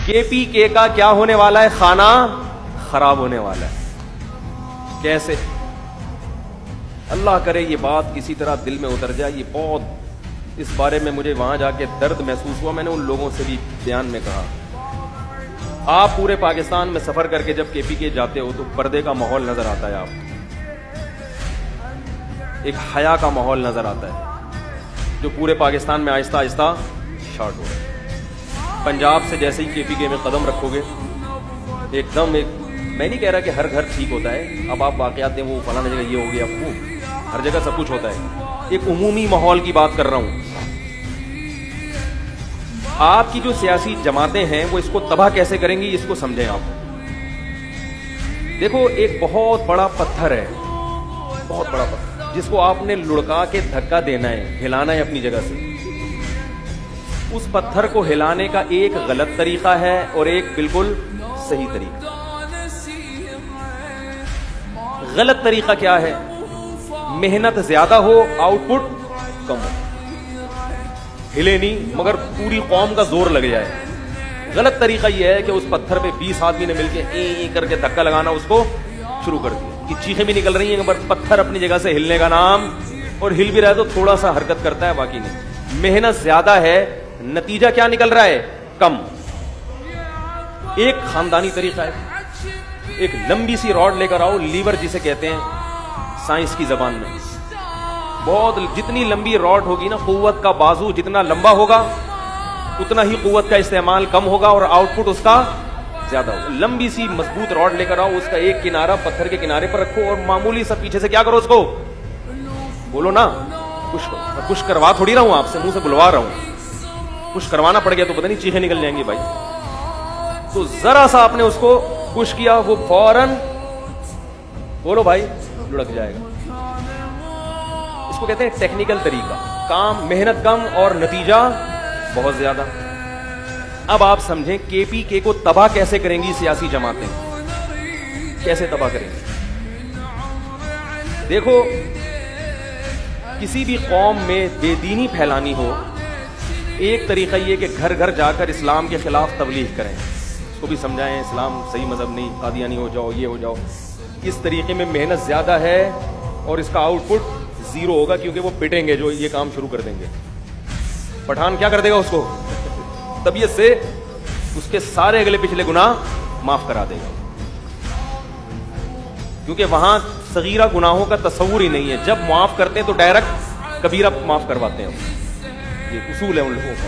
کے پی کے کا کیا ہونے والا ہے؟ کھانا خراب ہونے والا ہے. کیسے؟ اللہ کرے یہ بات کسی طرح دل میں اتر جائے. یہ بہت اس بارے میں مجھے وہاں جا کے درد محسوس ہوا. میں نے ان لوگوں سے بھی بیان میں کہا, آپ پورے پاکستان میں سفر کر کے جب کے پی کے جاتے ہو تو پردے کا ماحول نظر آتا ہے, آپ ایک حیا کا ماحول نظر آتا ہے جو پورے پاکستان میں آہستہ آہستہ شارٹ ہو رہا ہے. پنجاب سے جیسے ہی کے پی کے میں قدم رکھو گے ایک دم ایک, میں نہیں کہہ رہا کہ ہر گھر ٹھیک ہوتا ہے, اب آپ واقعات دیں وہ فلاں جگہ یہ ہو گیا, وہ ہر جگہ سب کچھ ہوتا ہے, ایک عمومی ماحول کی بات کر رہا ہوں. آپ کی جو سیاسی جماعتیں ہیں وہ اس کو تباہ کیسے کریں گی, اس کو سمجھیں. آپ دیکھو ایک بہت بڑا پتھر ہے, بہت بڑا پتھر, جس کو آپ نے لڑکا کے دھکا دینا ہے, ہلانا ہے اپنی جگہ سے. اس پتھر کو ہلانے کا ایک غلط طریقہ ہے اور ایک بالکل صحیح طریقہ. غلط طریقہ کیا ہے؟ محنت زیادہ ہو, آؤٹ پٹ کم ہو, ہلے نہیں مگر پوری قوم کا زور لگ جائے. غلط طریقہ یہ ہے کہ اس پتھر پہ 20 آدمی نے مل کے کر کے دھکا لگانا, اس کو شروع کر دیا کہ چیخیں بھی نکل رہی ہیں مگر پتھر اپنی جگہ سے ہلنے کا نام, اور ہل بھی رہا ہے تو تھوڑا سا حرکت کرتا ہے, باقی نہیں. محنت زیادہ ہے, نتیجہ کیا نکل رہا ہے؟ کم. ایک خاندانی طریقہ ہے, ایک لمبی سی راڈ لے کر آؤ, لیور جسے کہتے ہیں سائنس کی زبان میں. بہت جتنی لمبی راڈ ہوگی نا, قوت کا بازو جتنا لمبا ہوگا اتنا ہی قوت کا استعمال کم ہوگا اور آؤٹ پٹ اس کا زیادہ ہوگا. لمبی سی مضبوط راڈ لے کر آؤ, اس کا ایک کنارہ پتھر کے کنارے پر رکھو اور معمولی سا پیچھے سے کیا کرو, اس کو بولو نا کچھ کرو. کچھ کروا تھوڑی رہا ہوں آپ سے, منہ سے بلوا رہا ہوں. کچھ کروانا پڑ گیا تو پتہ نہیں چیخیں نکل جائیں گی بھائی. تو ذرا سا آپ نے اس کو پش کیا, وہ فوراً بولو بھائی لڑک جائے گا. اس کو کہتے ہیں ٹیکنیکل طریقہ. کام محنت کم اور نتیجہ بہت زیادہ. اب آپ سمجھیں کے پی کے کو تباہ کیسے کریں گی سیاسی جماعتیں, کیسے تباہ کریں گی؟ دیکھو کسی بھی قوم میں بے دینی پھیلانی ہو, ایک طریقہ یہ کہ گھر گھر جا کر اسلام کے خلاف تبلیغ کریں, اس کو بھی سمجھائیں اسلام صحیح مذہب نہیں, قادیانی ہو جاؤ, یہ ہو جاؤ. اس طریقے میں محنت زیادہ ہے اور اس کا آؤٹ پٹ زیرو ہوگا, کیونکہ وہ پٹیں گے جو یہ کام شروع کر دیں گے. پٹھان کیا کر دے گا اس کو, طبیعت سے اس کے سارے اگلے پچھلے گناہ معاف کرا دے گا, کیونکہ وہاں صغیرہ گناہوں کا تصور ہی نہیں ہے. جب معاف کرتے ہیں تو ڈائریکٹ کبیرہ معاف کرواتے ہیں. یہ اصول ہے ان لوگوں کا.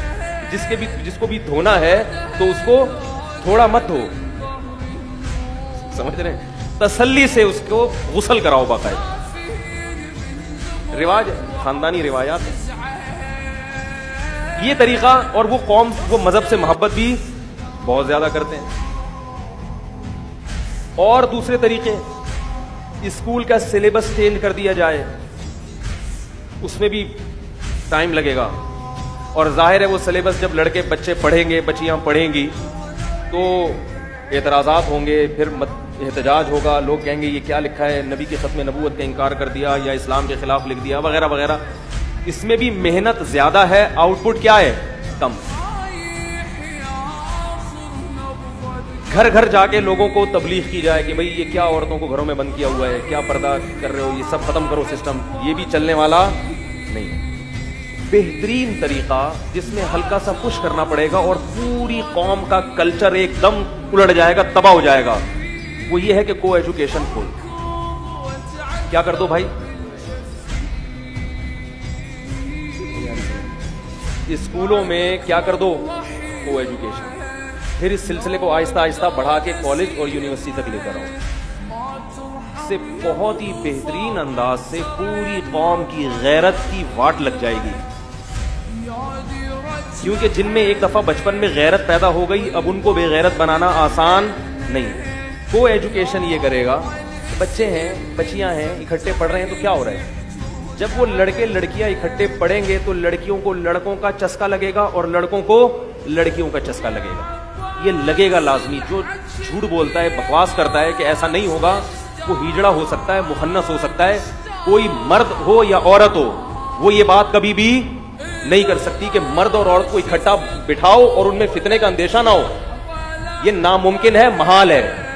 جس کو بھی دھونا ہے تو اس کو تھوڑا مت دھو, سمجھ رہے ہیں, تسلی سے اس کو غسل کراؤ باقاعدہ. رواج, خاندانی روایات یہ طریقہ. اور وہ قوم وہ مذہب سے محبت بھی بہت زیادہ کرتے ہیں. اور دوسرے طریقے, اسکول کا سلیبس چینج کر دیا جائے, اس میں بھی ٹائم لگے گا. اور ظاہر ہے وہ سلیبس جب لڑکے بچے پڑھیں گے, بچیاں پڑھیں گی تو اعتراضات ہوں گے, پھر احتجاج ہوگا, لوگ کہیں گے یہ کیا لکھا ہے, نبی کے ختم نبوت کا انکار کر دیا یا اسلام کے خلاف لکھ دیا وغیرہ وغیرہ. اس میں بھی محنت زیادہ ہے, آؤٹ پٹ کیا ہے, کم. گھر گھر جا کے لوگوں کو تبلیغ کی جائے کہ بھئی یہ کیا عورتوں کو گھروں میں بند کیا ہوا ہے, کیا پردہ کر رہے ہو, یہ سب ختم کرو سسٹم. یہ بھی چلنے والا نہیں. بہترین طریقہ جس میں ہلکا سا پش کرنا پڑے گا اور پوری قوم کا کلچر ایک دم الٹ جائے گا, تباہ ہو جائے گا, وہ یہ ہے کہ کو ایجوکیشن کھول. کیا کر دو بھائی, اسکولوں میں کیا کر دو, کو ایجوکیشن. پھر اس سلسلے کو آہستہ آہستہ بڑھا کے کالج اور یونیورسٹی تک لے کر آؤ. اس سے بہت ہی بہترین انداز سے پوری قوم کی غیرت کی واٹ لگ جائے گی. کیونکہ جن میں ایک دفعہ بچپن میں غیرت پیدا ہو گئی, اب ان کو بے غیرت بنانا آسان نہیں. کو ایجوکیشن یہ کرے گا, بچے ہیں بچیاں ہیں اکٹھے پڑھ رہے ہیں تو کیا ہو رہا ہے, جب وہ لڑکے لڑکیاں اکٹھے پڑھیں گے تو لڑکیوں کو لڑکوں کا چسکا لگے گا اور لڑکوں کو لڑکیوں کا چسکا لگے گا. یہ لگے گا لازمی. جو جھوٹ بولتا ہے, بکواس کرتا ہے کہ ایسا نہیں ہوگا, وہ ہیجڑا ہو سکتا ہے, مخنث ہو سکتا ہے. کوئی مرد ہو یا عورت ہو, وہ یہ بات کبھی بھی نہیں کر سکتی کہ مرد اور عورت کو اکٹھا بٹھاؤ اور ان میں فتنے کا اندیشہ نہ ہو. یہ ناممکن ہے، محال ہے.